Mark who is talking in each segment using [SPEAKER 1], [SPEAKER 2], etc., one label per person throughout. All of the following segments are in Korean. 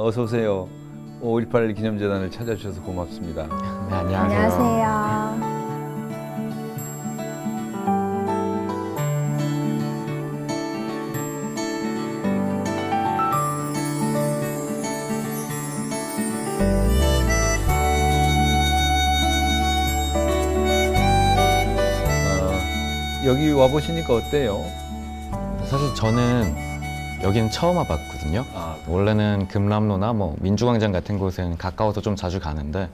[SPEAKER 1] 어서 오세요. 5.18 기념재단을 찾아주셔서 고맙습니다.
[SPEAKER 2] 네, 안녕하세요.
[SPEAKER 3] 안녕하세요.
[SPEAKER 1] 여기 와보시니까 어때요?
[SPEAKER 2] 사실 저는 여기는 처음 와봤거든요.
[SPEAKER 1] 아,
[SPEAKER 2] 원래는 금남로나 뭐 민주광장 같은 곳은 가까워서 좀 자주 가는데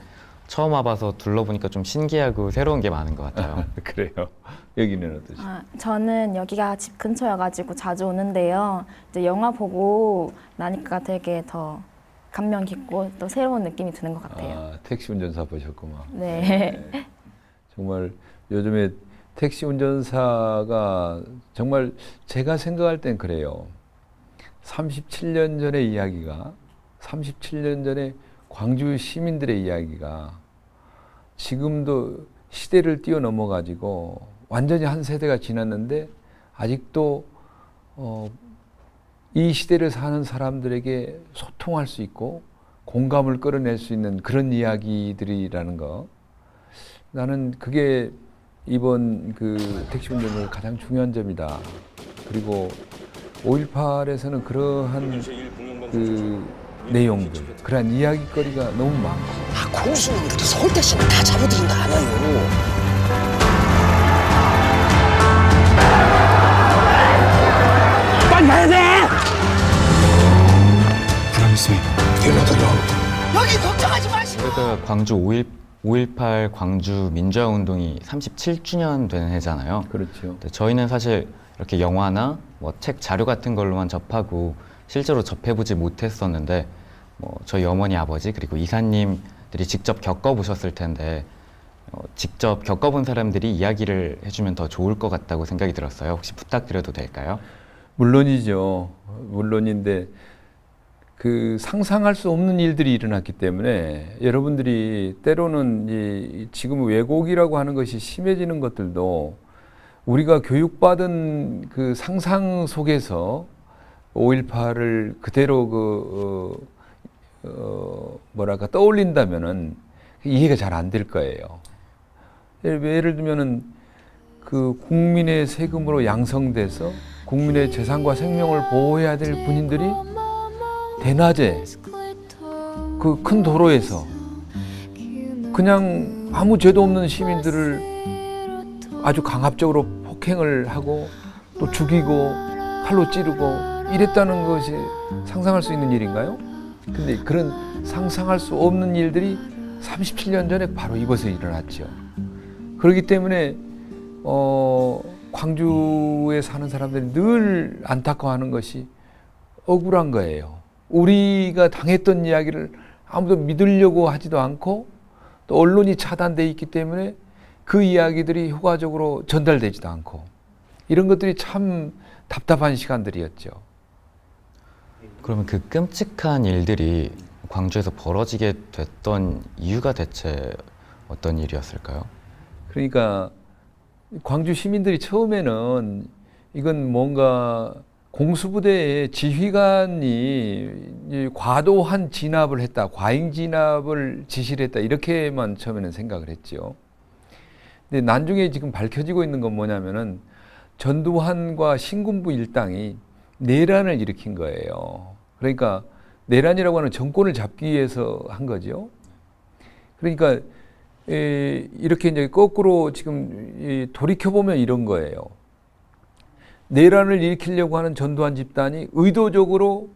[SPEAKER 2] 처음 와봐서 둘러보니까 좀 신기하고 새로운 게 많은 것 같아요.
[SPEAKER 1] 그래요. 여기는 어떠세요?
[SPEAKER 3] 저는 여기가 집 근처여가지고 자주 오는데요. 이제 영화 보고 나니까 되게 더 감명 깊고 또 새로운 느낌이 드는 것 같아요.
[SPEAKER 1] 택시 운전사 보셨구만.
[SPEAKER 3] 네.
[SPEAKER 1] 정말 요즘에 택시 운전사가 정말 제가 생각할 땐 그래요. 37년 전의 이야기가 37년 전에 광주 시민들의 이야기가 지금도 시대를 뛰어넘어 가지고 완전히 한 세대가 지났는데 아직도 이 시대를 사는 사람들에게 소통할 수 있고 공감을 끌어낼 수 있는 그런 이야기들이라는 거, 나는 그게 이번 그 택시 운전의 가장 중요한 점이다. 그리고 5.18에서는 그러한 그 내용들, 그러한 이야기거리가 너무 많고.
[SPEAKER 4] 공수놈들도 서울대시는 다 잡아들인다 않아요. 빨리 가야 돼!
[SPEAKER 5] Promise me.
[SPEAKER 4] 여기 걱정하지 마시고.
[SPEAKER 2] 올해가 광주 5.18 광주 민주화 운동이 37주년 되는 해잖아요.
[SPEAKER 1] 그렇죠.
[SPEAKER 2] 근데 저희는 사실 이렇게 영화나 뭐 책 자료 같은 걸로만 접하고 실제로 접해보지 못했었는데 뭐 저희 어머니 아버지 그리고 이사님들이 직접 겪어보셨을 텐데 직접 겪어본 사람들이 이야기를 해주면 더 좋을 것 같다고 생각이 들었어요. 혹시 부탁드려도 될까요?
[SPEAKER 1] 물론이죠. 물론인데 그 상상할 수 없는 일들이 일어났기 때문에 여러분들이 때로는 지금 왜곡이라고 하는 것이 심해지는 것들도 우리가 교육받은 그 상상 속에서 5.18을 그대로 뭐랄까 떠올린다면은 이해가 잘 안 될 거예요. 예를 들면은 그 국민의 세금으로 양성돼서 국민의 재산과 생명을 보호해야 될 군인들이 대낮에 그 큰 도로에서 그냥 아무 죄도 없는 시민들을 아주 강압적으로 폭행을 하고 또 죽이고 칼로 찌르고 이랬다는 것이 상상할 수 있는 일인가요? 근데 그런 상상할 수 없는 일들이 37년 전에 바로 이곳에 일어났죠. 그렇기 때문에 광주에 사는 사람들이 늘 안타까워하는 것이 억울한 거예요. 우리가 당했던 이야기를 아무도 믿으려고 하지도 않고 또 언론이 차단돼 있기 때문에 그 이야기들이 효과적으로 전달되지도 않고 이런 것들이 참 답답한 시간들이었죠.
[SPEAKER 2] 그러면 그 끔찍한 일들이 광주에서 벌어지게 됐던 이유가 대체 어떤 일이었을까요?
[SPEAKER 1] 그러니까 광주 시민들이 처음에는 이건 뭔가 공수부대의 지휘관이 과도한 진압을 했다, 과잉 진압을 지시를 했다, 이렇게만 처음에는 생각을 했죠. 근데 나중에 지금 밝혀지고 있는 건 뭐냐면은 전두환과 신군부 일당이 내란을 일으킨 거예요. 그러니까 내란이라고 하는 정권을 잡기 위해서 한 거죠. 그러니까 이렇게 이제 거꾸로 지금 돌이켜보면 이런 거예요. 내란을 일으키려고 하는 전두환 집단이 의도적으로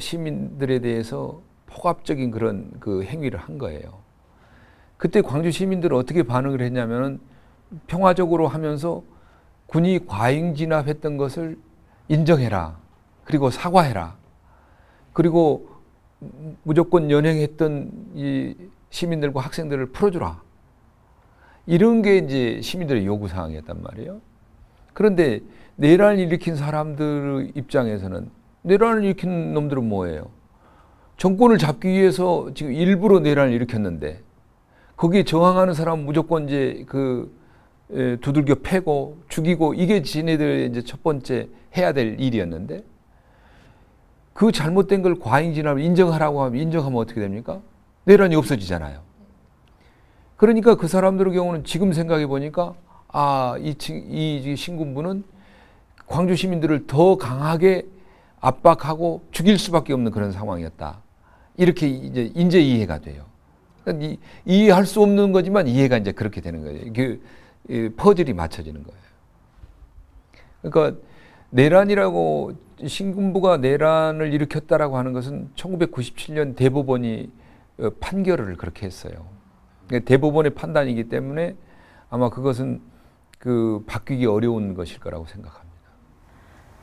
[SPEAKER 1] 시민들에 대해서 폭압적인 그런 그 행위를 한 거예요. 그때 광주 시민들은 어떻게 반응을 했냐면은 평화적으로 하면서 군이 과잉 진압했던 것을 인정해라. 그리고 사과해라. 그리고 무조건 연행했던 이 시민들과 학생들을 풀어주라. 이런 게 이제 시민들의 요구사항이었단 말이에요. 그런데 내란을 일으킨 사람들 입장에서는 내란을 일으킨 놈들은 뭐예요? 정권을 잡기 위해서 지금 일부러 내란을 일으켰는데 거기에 저항하는 사람은 무조건 이제 두들겨 패고 죽이고 이게 지네들의 이제 첫 번째 해야 될 일이었는데 그 잘못된 걸 과잉 진압을 인정하라고 하면 인정하면 어떻게 됩니까? 내란이 없어지잖아요. 그러니까 그 사람들의 경우는 지금 생각해 보니까 이 신군부는 광주 시민들을 더 강하게 압박하고 죽일 수밖에 없는 그런 상황이었다. 이렇게 이제 이해가 돼요. 그러니까 이해할 수 없는 거지만 이해가 이제 그렇게 되는 거예요. 퍼즐이 맞춰지는 거예요. 그러니까 내란이라고 신군부가 내란을 일으켰다라고 하는 것은 1997년 대법원이 판결을 그렇게 했어요. 그러니까 대법원의 판단이기 때문에 아마 그것은 바뀌기 어려운 것일 거라고 생각합니다.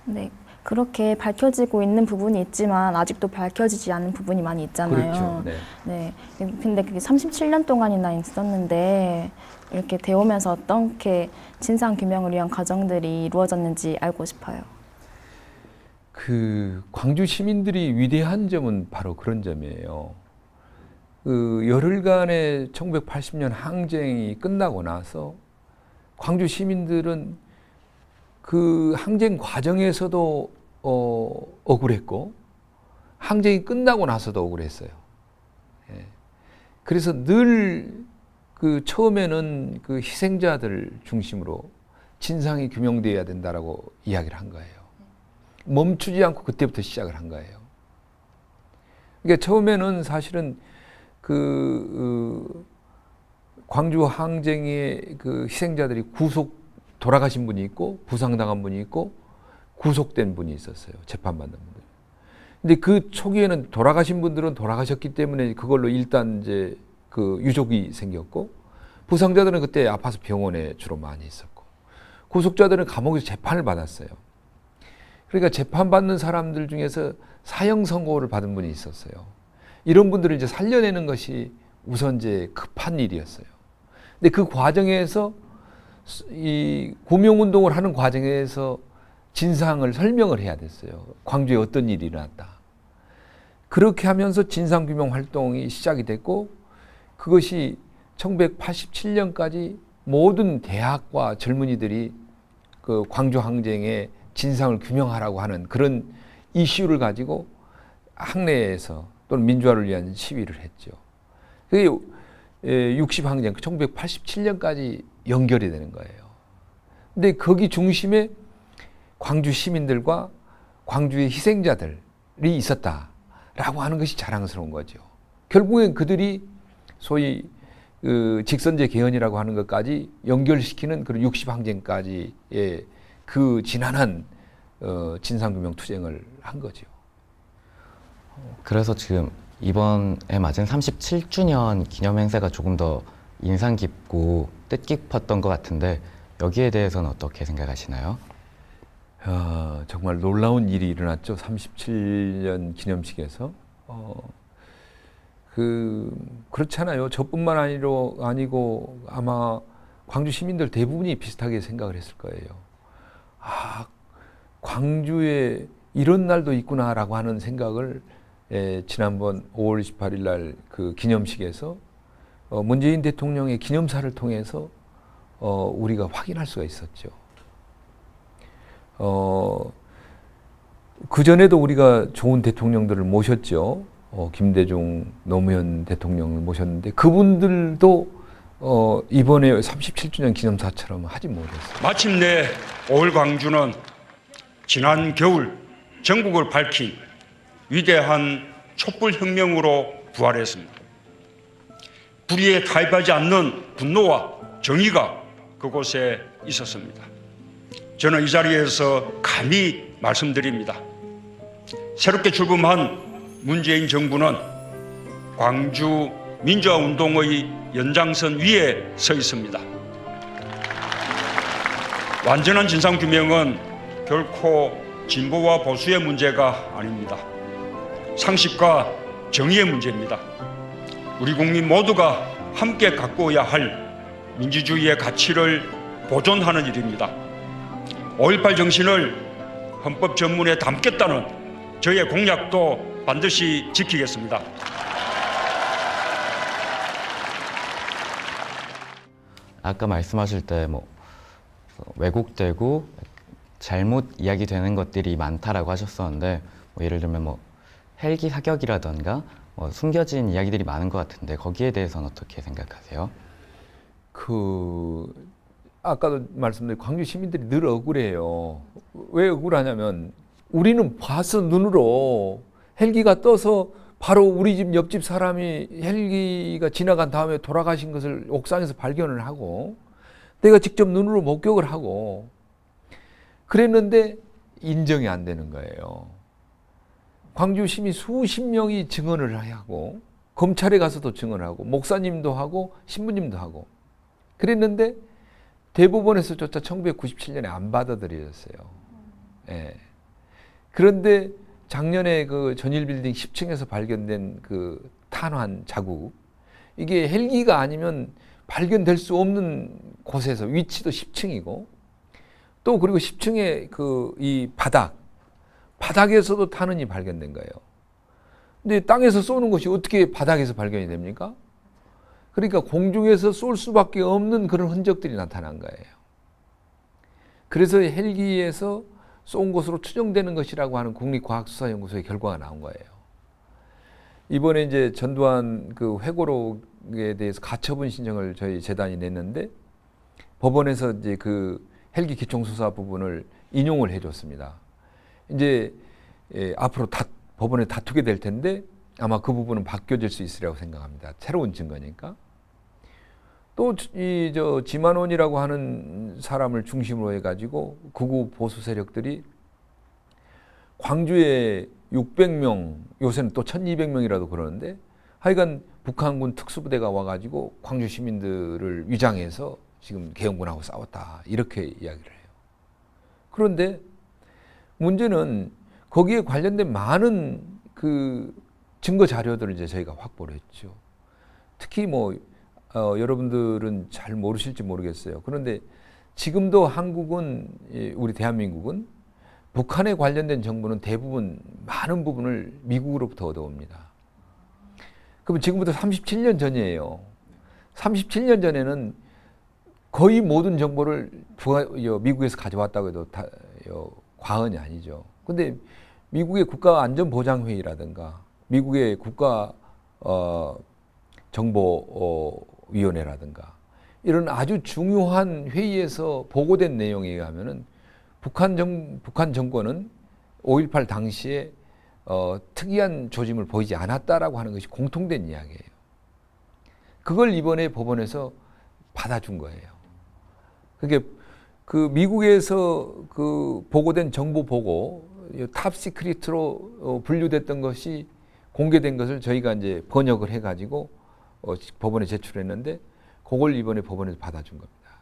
[SPEAKER 3] 네, 그렇게 밝혀지고 있는 부분이 있지만 아직도 밝혀지지 않은 부분이 많이 있잖아요.
[SPEAKER 1] 그렇죠. 네.
[SPEAKER 3] 네. 근데 그게 37년 동안이나 있었는데 이렇게 되오면서 어떻게 진상 규명을 위한 과정들이 이루어졌는지 알고 싶어요.
[SPEAKER 1] 광주 시민들이 위대한 점은 바로 그런 점이에요. 열흘간의 1980년 항쟁이 끝나고 나서 광주 시민들은 그 항쟁 과정에서도 억울했고 항쟁이 끝나고 나서도 억울했어요. 예. 그래서 늘 처음에는 희생자들 중심으로 진상이 규명되어야 된다라고 이야기를 한 거예요. 멈추지 않고 그때부터 시작을 한 거예요. 그러니까 처음에는 사실은 광주 항쟁의 희생자들이 돌아가신 분이 있고 부상당한 분이 있고 구속된 분이 있었어요. 재판받는 분들. 근데 그 초기에는 돌아가신 분들은 돌아가셨기 때문에 그걸로 일단 이제 유족이 생겼고 부상자들은 그때 아파서 병원에 주로 많이 있었고 구속자들은 감옥에서 재판을 받았어요. 그러니까 재판받는 사람들 중에서 사형 선고를 받은 분이 있었어요. 이런 분들을 이제 살려내는 것이 우선 이제 급한 일이었어요. 근데 그 과정에서 이 고명운동을 하는 과정에서 진상을 설명을 해야 됐어요. 광주에 어떤 일이 일어났다. 그렇게 하면서 진상규명 활동이 시작이 됐고 그것이 1987년까지 모든 대학과 젊은이들이 광주 항쟁의 진상을 규명하라고 하는 그런 이슈를 가지고 학내에서 또는 민주화를 위한 시위를 했죠. 그게 60항쟁, 1987년까지 연결이 되는 거예요. 근데 거기 중심에 광주 시민들과 광주의 희생자들이 있었다라고 하는 것이 자랑스러운 거죠. 결국엔 그들이 소위 직선제 개헌이라고 하는 것까지 연결시키는 그런 60항쟁까지의 지난한 진상규명 투쟁을 한 거죠.
[SPEAKER 2] 그래서 지금 이번에 맞은 37주년 기념행사가 조금 더 인상 깊고 뜻깊었던 것 같은데 여기에 대해서는 어떻게 생각하시나요?
[SPEAKER 1] 정말 놀라운 일이 일어났죠. 37년 기념식에서. 그렇잖아요. 저뿐만 아니고 아마 광주 시민들 대부분이 비슷하게 생각을 했을 거예요. 광주에 이런 날도 있구나라고 하는 생각을 지난번 5월 28일 날 기념식에서 문재인 대통령의 기념사를 통해서 우리가 확인할 수가 있었죠. 그전에도 우리가 좋은 대통령들을 모셨죠. 김대중, 노무현 대통령을 모셨는데 그분들도 이번에 37주년 기념사처럼 하지 못했어요.
[SPEAKER 5] 마침내 5월 광주는 지난 겨울 전국을 밝힌 위대한 촛불혁명으로 부활했습니다. 불의에 타협하지 않는 분노와 정의가 그곳에 있었습니다. 저는 이 자리에서 감히 말씀드립니다. 새롭게 출범한 문재인 정부는 광주 민주화운동의 연장선 위에 서 있습니다. 완전한 진상규명은 결코 진보와 보수의 문제가 아닙니다. 상식과 정의의 문제입니다. 우리 국민 모두가 함께 가꾸어야 할 민주주의의 가치를 보존하는 일입니다. 5.18 정신을 헌법 전문에 담겠다는 저의 공약도 반드시 지키겠습니다.
[SPEAKER 2] 아까 말씀하실 때 왜곡되고 잘못 이야기되는 것들이 많다라고 하셨었는데 예를 들면 헬기 사격이라던가 숨겨진 이야기들이 많은 것 같은데 거기에 대해서는 어떻게 생각하세요?
[SPEAKER 1] 아까도 말씀드린 광주 시민들이 늘 억울해요. 왜 억울하냐면 우리는 봐서 눈으로 헬기가 떠서 바로 우리 집 옆집 사람이 헬기가 지나간 다음에 돌아가신 것을 옥상에서 발견을 하고 내가 직접 눈으로 목격을 하고 그랬는데 인정이 안 되는 거예요. 광주 시민 수십 명이 증언을 하고 검찰에 가서도 증언하고 목사님도 하고 신부님도 하고 그랬는데 대법원에서조차 1997년에 안 받아들여졌어요. 예. 그런데 작년에 그 전일빌딩 10층에서 발견된 그 탄환 자국, 이게 헬기가 아니면 발견될 수 없는 곳에서 위치도 10층이고 또 그리고 10층의 그 이 바닥에서도 탄원이 발견된 거예요. 근데 땅에서 쏘는 것이 어떻게 바닥에서 발견이 됩니까? 그러니까 공중에서 쏠 수밖에 없는 그런 흔적들이 나타난 거예요. 그래서 헬기에서 쏜 것으로 추정되는 것이라고 하는 국립과학수사연구소의 결과가 나온 거예요. 이번에 이제 전두환 그 회고록에 대해서 가처분 신청을 저희 재단이 냈는데 법원에서 이제 그 헬기 기총수사 부분을 인용을 해줬습니다. 이제 앞으로 법원에 다투게 될 텐데 아마 그 부분은 바뀌어질 수 있으리라고 생각합니다. 새로운 증거니까. 또 지만원이라고 하는 사람을 중심으로 해가지고 극우 보수 세력들이 광주에 600명, 요새는 또 1200명이라도 그러는데 하여간 북한군 특수부대가 와가지고 광주 시민들을 위장해서 지금 계엄군하고 싸웠다 이렇게 이야기를 해요. 그런데 문제는 거기에 관련된 많은 그 증거 자료들을 이제 저희가 확보를 했죠. 특히 여러분들은 잘 모르실지 모르겠어요. 그런데 지금도 한국은, 우리 대한민국은 북한에 관련된 정보는 대부분 많은 부분을 미국으로부터 얻어옵니다. 그러면 지금부터 37년 전이에요. 37년 전에는 거의 모든 정보를 미국에서 가져왔다고 해도 과언이 아니죠. 근데 미국의 국가안전보장회의라든가 미국의 국가정보위원회라든가 이런 아주 중요한 회의에서 보고된 내용에 의하면은 북한 정권은 5.18 당시에 특이한 조짐을 보이지 않았다라고 하는 것이 공통된 이야기예요. 그걸 이번에 법원에서 받아준 거예요. 그게 그 미국에서 그 보고된 정보 보고 탑 시크릿으로 분류됐던 것이 공개된 것을 저희가 이제 번역을 해가지고 법원에 제출했는데 그걸 이번에 법원에서 받아준 겁니다.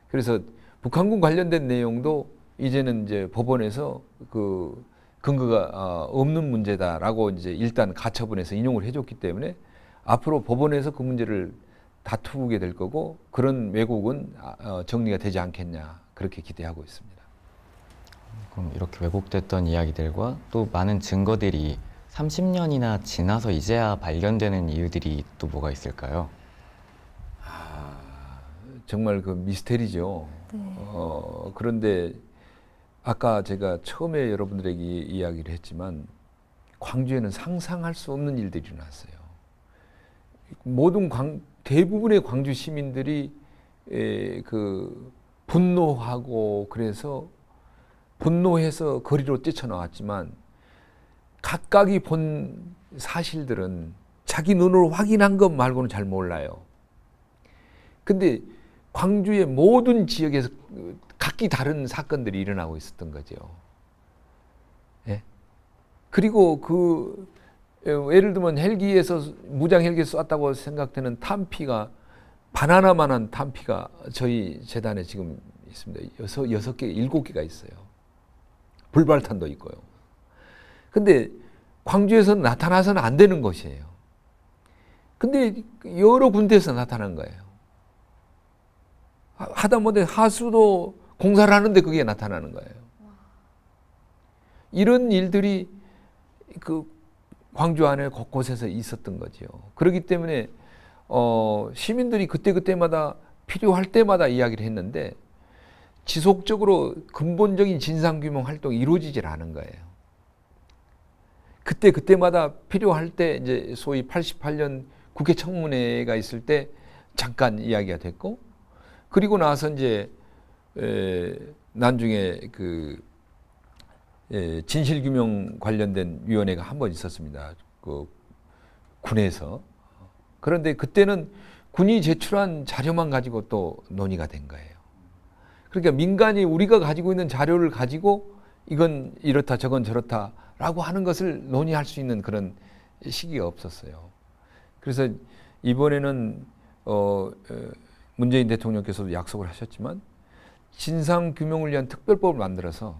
[SPEAKER 1] 그래서 북한군 관련된 내용도 이제는 이제 법원에서 그 근거가 없는 문제다라고 이제 일단 가처분해서 인용을 해줬기 때문에 앞으로 법원에서 그 문제를 다투게 될 거고 그런 왜곡은 정리가 되지 않겠냐 그렇게 기대하고 있습니다.
[SPEAKER 2] 그럼 이렇게 왜곡됐던 이야기들과 또 많은 증거들이 30년이나 지나서 이제야 발견되는 이유들이 또 뭐가 있을까요?
[SPEAKER 1] 정말 그 미스테리죠.
[SPEAKER 3] 네.
[SPEAKER 1] 그런데 아까 제가 처음에 여러분들에게 이야기를 했지만 광주에는 상상할 수 없는 일들이 일어났어요. 대부분의 광주 시민들이 그 분노하고 그래서 분노해서 거리로 뛰쳐나왔지만 각각이 본 사실들은 자기 눈으로 확인한 것 말고는 잘 몰라요. 근데 광주의 모든 지역에서 각기 다른 사건들이 일어나고 있었던 거죠. 예? 그리고 예를 들면 헬기에서 무장 헬기에서 쐈다고 생각되는 탄피가 바나나만한 탄피가 저희 재단에 지금 있습니다. 6개, 7개가 있어요. 불발탄도 있고요. 근데 광주에서는 나타나서는 안 되는 것이에요. 근데 여러 군데에서 나타난 거예요. 하다못해 하수도 공사를 하는데 그게 나타나는 거예요. 이런 일들이 그 광주 안에 곳곳에서 있었던 거죠. 그렇기 때문에 시민들이 그때마다 필요할 때마다 이야기를 했는데 지속적으로 근본적인 진상규명 활동이 이루어지질 않은 거예요. 그때마다 필요할 때 이제 소위 88년 국회 청문회가 있을 때 잠깐 이야기가 됐고, 그리고 나서 이제 나중에 그 진실규명 관련된 위원회가 한 번 있었습니다. 그 군에서. 그런데 그때는 군이 제출한 자료만 가지고 또 논의가 된 거예요. 그러니까 민간이 우리가 가지고 있는 자료를 가지고 이건 이렇다 저건 저렇다라고 하는 것을 논의할 수 있는 그런 시기가 없었어요. 그래서 이번에는 문재인 대통령께서도 약속을 하셨지만 진상규명을 위한 특별법을 만들어서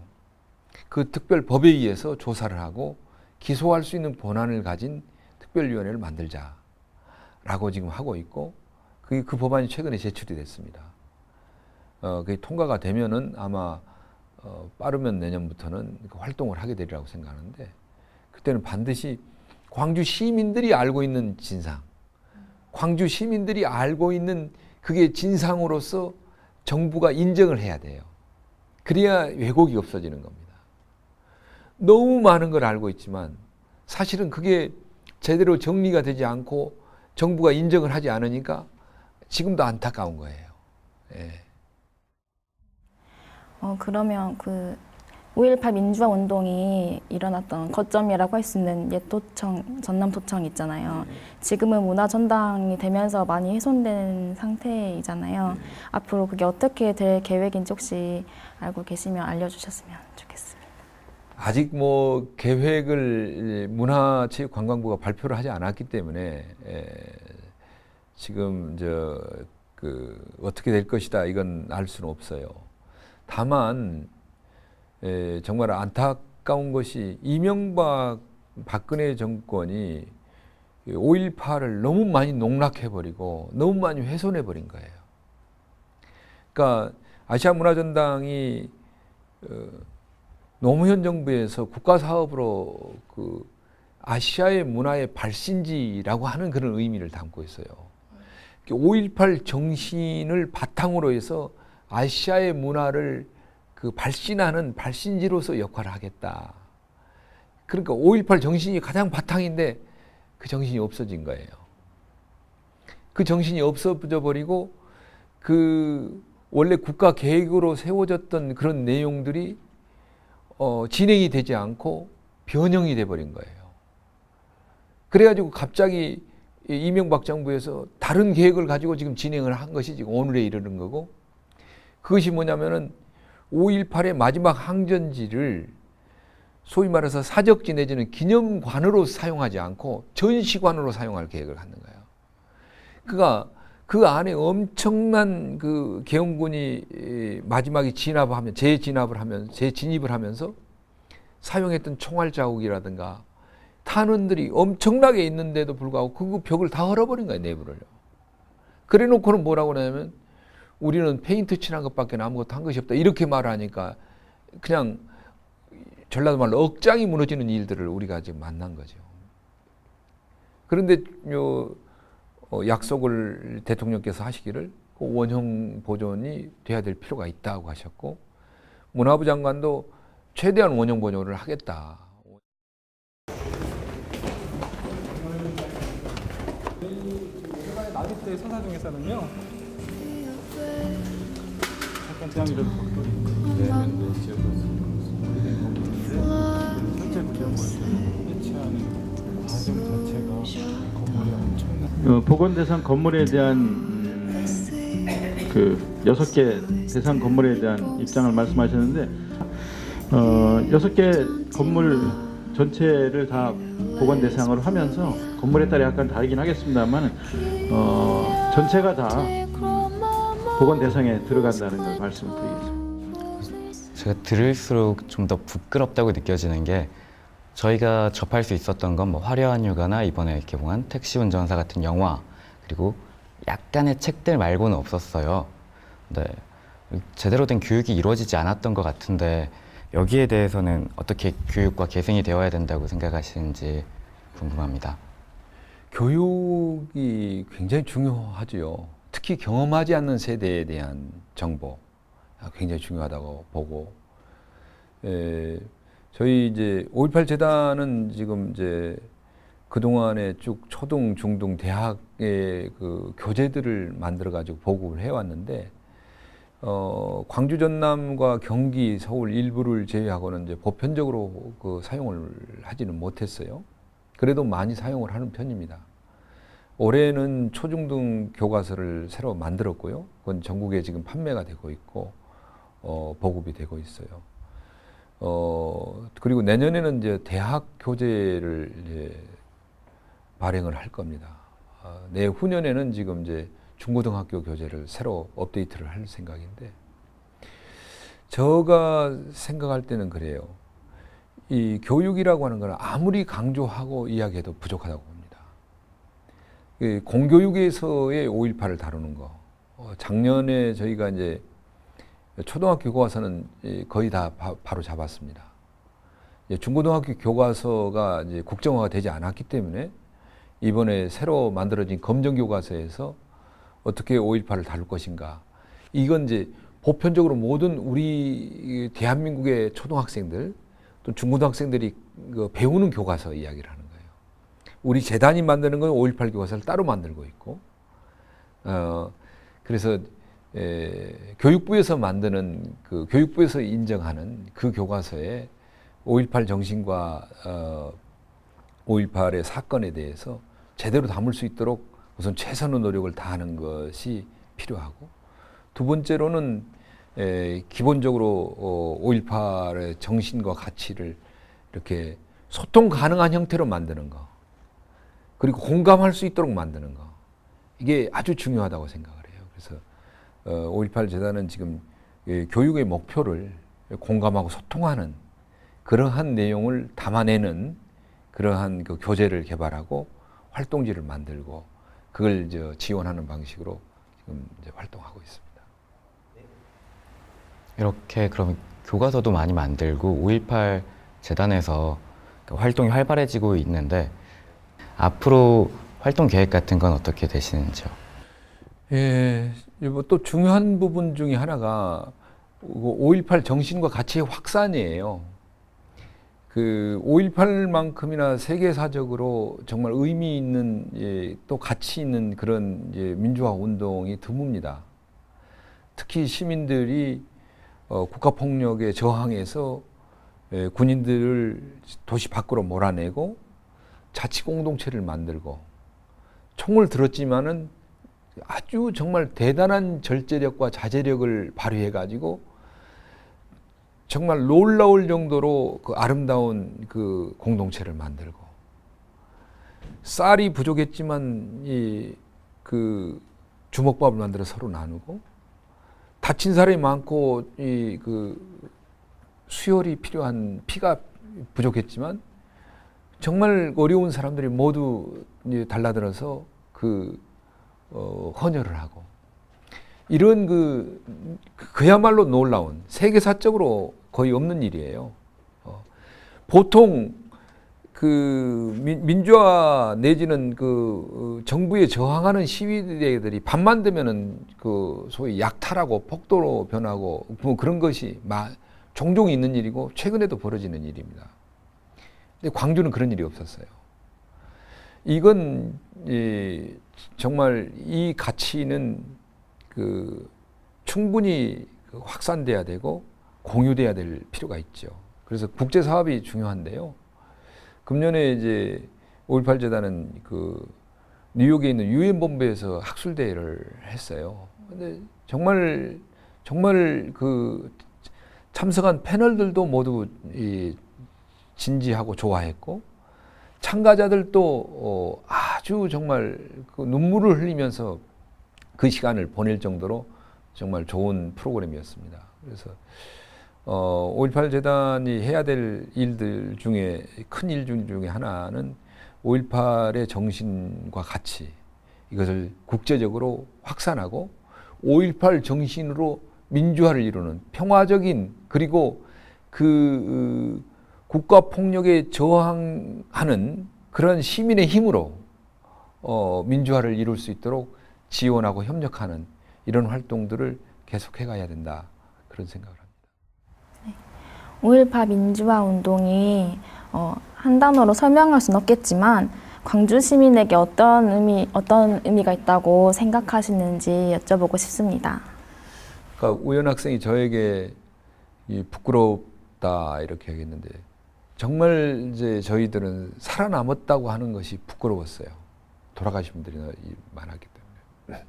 [SPEAKER 1] 그 특별법에 의해서 조사를 하고 기소할 수 있는 권한을 가진 특별위원회를 만들자라고 지금 하고 있고, 그 법안이 최근에 제출이 됐습니다. 그게 통과가 되면은 아마 빠르면 내년부터는 활동을 하게 되리라고 생각하는데, 그때는 반드시 광주 시민들이 알고 있는 진상, 광주 시민들이 알고 있는 그게 진상으로서 정부가 인정을 해야 돼요. 그래야 왜곡이 없어지는 겁니다. 너무 많은 걸 알고 있지만 사실은 그게 제대로 정리가 되지 않고 정부가 인정을 하지 않으니까 지금도 안타까운 거예요. 예.
[SPEAKER 3] 그러면 그 5.18 민주화 운동이 일어났던 거점이라고 할 수 있는 옛 도청, 전남도청 있잖아요. 지금은 문화전당이 되면서 많이 훼손된 상태이잖아요. 앞으로 그게 어떻게 될 계획인지 혹시 알고 계시면 알려주셨으면 좋겠습니다.
[SPEAKER 1] 아직 뭐 계획을 문화체육관광부가 발표를 하지 않았기 때문에 지금 어떻게 될 것이다 이건 알 수는 없어요. 다만 정말 안타까운 것이 이명박 박근혜 정권이 5.18을 너무 많이 농락해버리고 너무 많이 훼손해버린 거예요. 그러니까 아시아문화전당이 노무현 정부에서 국가사업으로 그 아시아의 문화의 발신지라고 하는 그런 의미를 담고 있어요. 5.18 정신을 바탕으로 해서 아시아의 문화를 그 발신하는 발신지로서 역할을 하겠다. 그러니까 5.18 정신이 가장 바탕인데 그 정신이 없어진 거예요. 그 정신이 없어져 버리고 그 원래 국가 계획으로 세워졌던 그런 내용들이 진행이 되지 않고 변형이 돼 버린 거예요. 그래가지고 갑자기 이명박 정부에서 다른 계획을 가지고 지금 진행을 한 것이 지금 오늘에 이르는 거고, 그것이 뭐냐면은 5.18의 마지막 항전지를 소위 말해서 사적지 내지는 기념관으로 사용하지 않고 전시관으로 사용할 계획을 갖는 거예요. 그가 그 안에 엄청난 그 계엄군이 마지막에 재진입을 하면서 사용했던 총알 자국이라든가 탄원들이 엄청나게 있는데도 불구하고 그 벽을 다 헐어버린 거예요, 내부를요. 그래 놓고는 뭐라고 하냐면 우리는 페인트 칠한 것밖에 아무것도 한 것이 없다. 이렇게 말하니까 그냥 전라도 말로 억장이 무너지는 일들을 우리가 지금 만난 거죠. 그런데 약속을 대통령께서 하시기를 그 원형 보존이 돼야 될 필요가 있다고 하셨고, 문화부 장관도 최대한 원형 보존을 하겠다.
[SPEAKER 6] 나비 때 서사 중에서는요. 잠깐 태양이라도 보도록 실제 구조물 해체하는 과정 자체가 건물에 엄청난 복원 대상 건물에 대한 그 6개 대상 건물에 대한 입장을 말씀하셨는데 6개 건물 전체를 다 복원 대상으로 하면서 건물에 따라 약간 다르긴 하겠습니다만 전체가 다 복원 대상에 들어간다는 걸 말씀드리겠습니다.
[SPEAKER 2] 제가 들을수록 좀 더 부끄럽다고 느껴지는 게, 저희가 접할 수 있었던 건 뭐 화려한 휴가나 이번에 개봉한 택시 운전사 같은 영화, 그리고 약간의 책들 말고는 없었어요. 네, 제대로 된 교육이 이루어지지 않았던 것 같은데 여기에 대해서는 어떻게 교육과 계승이 되어야 된다고 생각하시는지 궁금합니다.
[SPEAKER 1] 교육이 굉장히 중요하죠. 특히 경험하지 않는 세대에 대한 정보 굉장히 중요하다고 보고, 저희 이제 5.18 재단은 지금 이제 그동안에 쭉 초등, 중등, 대학의 그 교재들을 만들어 가지고 보급을 해왔는데, 광주, 전남과 경기, 서울 일부를 제외하고는 이제 보편적으로 그 사용을 하지는 못했어요. 그래도 많이 사용을 하는 편입니다. 올해는 초중등 교과서를 새로 만들었고요. 그건 전국에 지금 판매가 되고 있고, 보급이 되고 있어요. 그리고 내년에는 이제 대학 교재를 이제 발행을 할 겁니다. 내후년에는 지금 이제 중고등학교 교재를 새로 업데이트를 할 생각인데, 제가 생각할 때는 그래요. 이 교육이라고 하는 건 아무리 강조하고 이야기해도 부족하다고 봅니다. 공교육에서의 5.18을 다루는 거. 작년에 저희가 이제 초등학교 교과서는 거의 다 바로 잡았습니다. 중고등학교 교과서가 이제 국정화가 되지 않았기 때문에 이번에 새로 만들어진 검정교과서에서 어떻게 5.18을 다룰 것인가. 이건 이제 보편적으로 모든 우리 대한민국의 초등학생들 또 중고등학생들이 배우는 교과서 이야기를 하는 거예요. 우리 재단이 만드는 건 5.18 교과서를 따로 만들고 있고, 그래서 교육부에서 만드는 그 교육부에서 인정하는 그 교과서에 5.18 정신과 5.18의 사건에 대해서 제대로 담을 수 있도록 우선 최선의 노력을 다하는 것이 필요하고, 두 번째로는 기본적으로 5.18의 정신과 가치를 이렇게 소통 가능한 형태로 만드는 거, 그리고 공감할 수 있도록 만드는 거, 이게 아주 중요하다고 생각을 해요. 그래서 5.18 재단은 지금 교육의 목표를 공감하고 소통하는 그러한 내용을 담아내는 그러한 그 교재를 개발하고 활동지를 만들고 그걸 이제 지원하는 방식으로 지금 이제 활동하고 있습니다.
[SPEAKER 2] 이렇게 그럼 교과서도 많이 만들고 5.18 재단에서 활동이 활발해지고 있는데 앞으로 활동 계획 같은 건 어떻게 되시는지요?
[SPEAKER 1] 예, 또 중요한 부분 중에 하나가 5.18 정신과 가치의 확산이에요. 그 5.18만큼이나 세계사적으로 정말 의미 있는 또 가치 있는 그런 민주화 운동이 드뭅니다. 특히 시민들이 국가폭력에 저항해서 군인들을 도시 밖으로 몰아내고 자치 공동체를 만들고 총을 들었지만은 아주 정말 대단한 절제력과 자제력을 발휘해 가지고 정말 놀라울 정도로 그 아름다운 그 공동체를 만들고, 쌀이 부족했지만 그 주먹밥을 만들어 서로 나누고, 다친 사람이 많고 그 수혈이 필요한 피가 부족했지만 정말 어려운 사람들이 모두 달라들어서 헌혈을 하고, 이런 그야말로 놀라운 세계사적으로 거의 없는 일이에요. 보통 민주화 내지는 정부에 저항하는 시위대들이 밤만 되면은 소위 약탈하고 폭도로 변하고 뭐 그런 것이 종종 있는 일이고 최근에도 벌어지는 일입니다. 근데 광주는 그런 일이 없었어요. 이건 정말 이 가치는 충분히 확산돼야 되고 공유돼야 될 필요가 있죠. 그래서 국제 사업이 중요한데요. 금년에 이제 5.18 재단은 뉴욕에 있는 유엔 본부에서 학술 대회를 했어요. 근데 정말 참석한 패널들도 모두 진지하고 좋아했고, 참가자들도 아주 정말 눈물을 흘리면서 그 시간을 보낼 정도로 정말 좋은 프로그램이었습니다. 그래서 5.18 재단이 해야 될 일들 중에 큰 일 중에 하나는 5.18의 정신과 가치, 이것을 국제적으로 확산하고 5.18 정신으로 민주화를 이루는 평화적인, 그리고 국가 폭력에 저항하는 그런 시민의 힘으로 민주화를 이룰 수 있도록 지원하고 협력하는 이런 활동들을 계속해 가야 된다, 그런 생각을 합니다.
[SPEAKER 3] 5.18 민주화 운동이 한 단어로 설명할 수는 없겠지만 광주 시민에게 어떤 의미가 있다고 생각하시는지 여쭤보고 싶습니다.
[SPEAKER 1] 그러니까 우연 학생이 저에게 이 부끄럽다 이렇게 얘기했는데 정말 이제 저희들은 살아남았다고 하는 것이 부끄러웠어요. 돌아가신 분들이 많았기 때문에.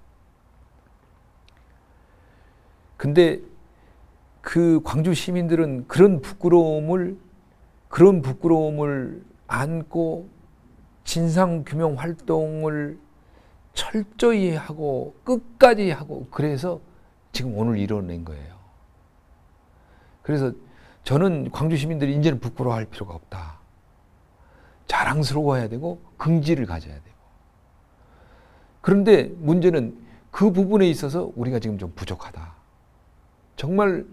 [SPEAKER 1] 근데 그 광주 시민들은 그런 부끄러움을 안고 진상규명 활동을 철저히 하고 끝까지 하고 그래서 지금 오늘 이뤄낸 거예요. 그래서 저는 광주 시민들이 이제는 부끄러워할 필요가 없다. 자랑스러워해야 되고 긍지를 가져야 되고. 그런데 문제는 그 부분에 있어서 우리가 지금 좀 부족하다. 정말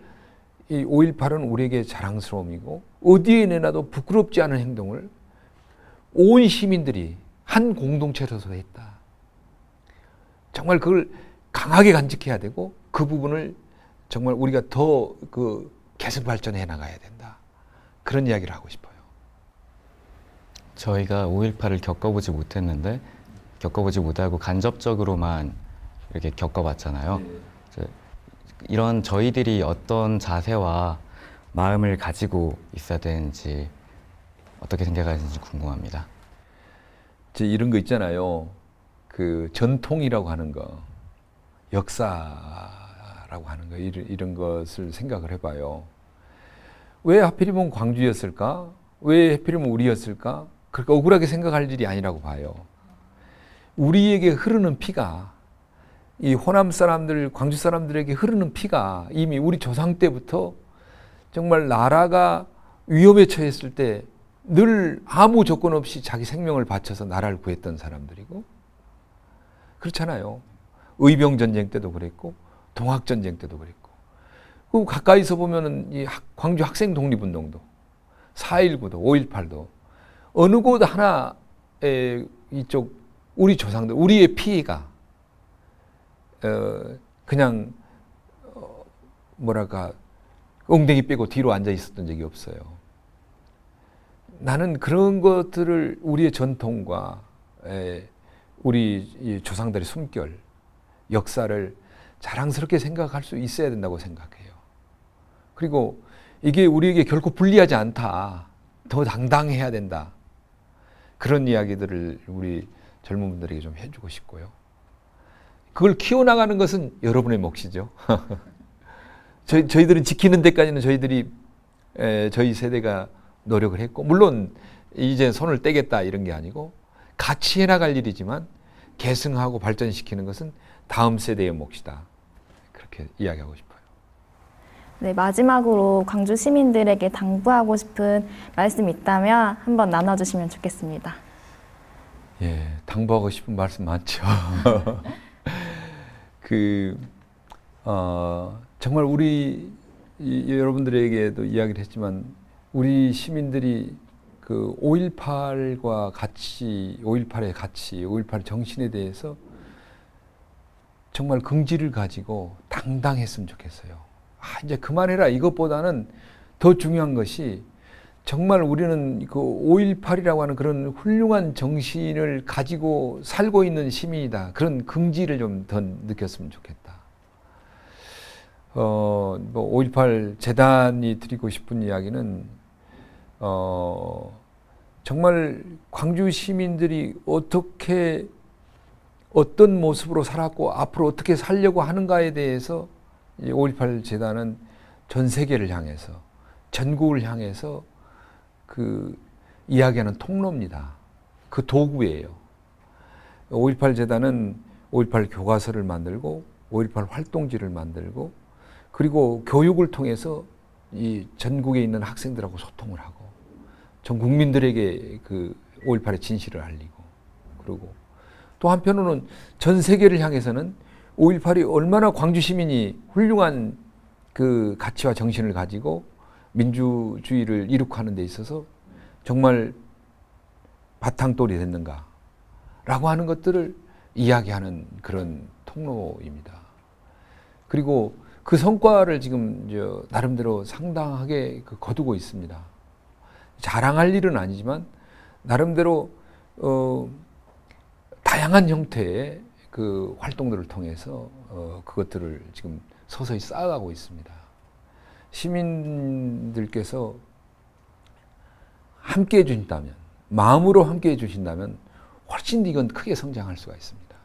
[SPEAKER 1] 이 5.18은 우리에게 자랑스러움이고 어디에 내놔도 부끄럽지 않은 행동을 온 시민들이 한 공동체로서 했다. 정말 그걸 강하게 간직해야 되고 그 부분을 정말 우리가 더 계속 발전해 나가야 된다. 그런 이야기를 하고 싶어요.
[SPEAKER 2] 저희가 5.18을 겪어보지 못하고 간접적으로만 이렇게 겪어봤잖아요. 이런 저희들이 어떤 자세와 마음을 가지고 있어야 되는지 어떻게 생각하시는지 궁금합니다.
[SPEAKER 1] 이런 거 있잖아요. 그 전통이라고 하는 거, 역사라고 하는 거, 이런 것을 생각을 해봐요. 왜 하필이면 광주였을까? 왜 하필이면 우리였을까? 그렇게 억울하게 생각할 일이 아니라고 봐요. 우리에게 흐르는 피가, 이 호남 사람들, 광주 사람들에게 흐르는 피가 이미 우리 조상 때부터 정말 나라가 위험에 처했을 때 늘 아무 조건 없이 자기 생명을 바쳐서 나라를 구했던 사람들이고, 그렇잖아요. 의병전쟁 때도 그랬고 동학전쟁 때도 그랬고, 그 가까이서 보면은 이 광주 학생 독립운동도 4.19도 5.18도 어느 곳 하나에 이쪽 우리 조상들, 우리의 피해가 그냥 뭐랄까 엉덩이 빼고 뒤로 앉아 있었던 적이 없어요. 나는 그런 것들을 우리의 전통과 우리 조상들의 숨결, 역사를 자랑스럽게 생각할 수 있어야 된다고 생각해요. 그리고 이게 우리에게 결코 불리하지 않다. 더 당당해야 된다. 그런 이야기들을 우리 젊은 분들에게 좀 해주고 싶고요. 그걸 키워나가는 것은 여러분의 몫이죠. 저희들은 지키는 데까지는 저희 세대가 노력을 했고, 물론 이제 손을 떼겠다 이런 게 아니고 같이 해나갈 일이지만 계승하고 발전시키는 것은 다음 세대의 몫이다. 그렇게 이야기하고 싶어요.
[SPEAKER 3] 네, 마지막으로 광주 시민들에게 당부하고 싶은 말씀이 있다면 한번 나눠주시면 좋겠습니다.
[SPEAKER 1] 예, 당부하고 싶은 말씀 많죠. 정말 우리 여러분들에게도 이야기를 했지만 우리 시민들이 그 5.18과 같이, 5.18의 가치, 5.18 정신에 대해서 정말 긍지를 가지고 당당했으면 좋겠어요. 이제 그만해라. 이것보다는 더 중요한 것이 정말 우리는 그 5.18이라고 하는 그런 훌륭한 정신을 가지고 살고 있는 시민이다. 그런 긍지를 좀 더 느꼈으면 좋겠다. 5.18 재단이 드리고 싶은 이야기는 정말 광주 시민들이 어떤 모습으로 살았고 앞으로 어떻게 살려고 하는가에 대해서 이 5.18 재단은 전 세계를 향해서, 전국을 향해서 그 이야기하는 통로입니다. 그 도구예요. 5.18 재단은 5.18 교과서를 만들고 5.18 활동지를 만들고 그리고 교육을 통해서 이 전국에 있는 학생들하고 소통을 하고 전 국민들에게 그 5.18의 진실을 알리고, 그리고 또 한편으로는 전 세계를 향해서는 5.18이 얼마나 광주 시민이 훌륭한 그 가치와 정신을 가지고 민주주의를 이룩하는 데 있어서 정말 바탕돌이 됐는가 라고 하는 것들을 이야기하는 그런 통로입니다. 그리고 그 성과를 지금 나름대로 상당하게 거두고 있습니다. 자랑할 일은 아니지만 나름대로 다양한 형태의 그 활동들을 통해서 그것들을 지금 서서히 쌓아가고 있습니다. 시민들께서 함께 해주신다면, 마음으로 함께 해주신다면 훨씬 이건 크게 성장할 수가 있습니다.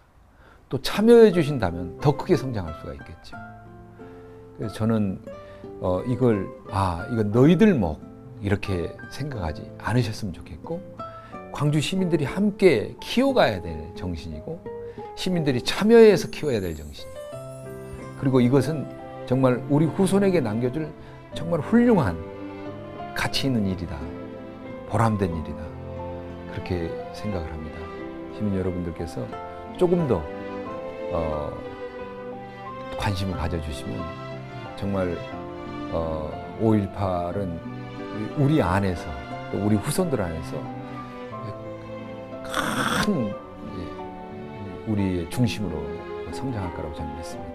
[SPEAKER 1] 또 참여해 주신다면 더 크게 성장할 수가 있겠죠. 그래서 저는 이건 너희들 목 이렇게 생각하지 않으셨으면 좋겠고, 광주 시민들이 함께 키워가야 될 정신이고, 시민들이 참여해서 키워야 될 정신이고, 그리고 이것은 정말 우리 후손에게 남겨줄 정말 훌륭한 가치 있는 일이다, 보람된 일이다, 그렇게 생각을 합니다. 시민 여러분들께서 조금 더 관심을 가져주시면 정말 5.18은 우리 안에서 또 우리 후손들 안에서 큰 우리의 중심으로 성장할 거라고 저는 믿습니다.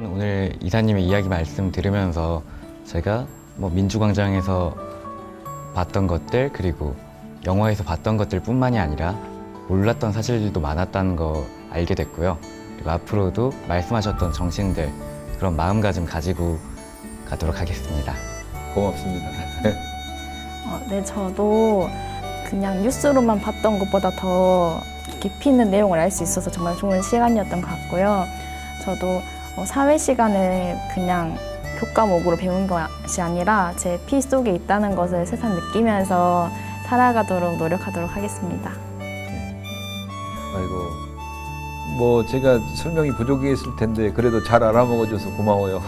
[SPEAKER 2] 오늘 이사님의 이야기 말씀 들으면서 제가 뭐 민주광장에서 봤던 것들, 그리고 영화에서 봤던 것들 뿐만이 아니라 몰랐던 사실들도 많았다는 거 알게 됐고요. 그리고 앞으로도 말씀하셨던 정신들, 그런 마음가짐 가지고 가도록 하겠습니다.
[SPEAKER 1] 고맙습니다.
[SPEAKER 3] 네, 저도 그냥 뉴스로만 봤던 것보다 더 깊이 있는 내용을 알 수 있어서 정말 좋은 시간이었던 것 같고요. 저도 사회 시간을 그냥 교과목으로 배운 것이 아니라 제 피 속에 있다는 것을 새삼 느끼면서 살아가도록 노력하도록 하겠습니다.
[SPEAKER 1] 아이고, 뭐 제가 설명이 부족했을 텐데 그래도 잘 알아먹어줘서 고마워요.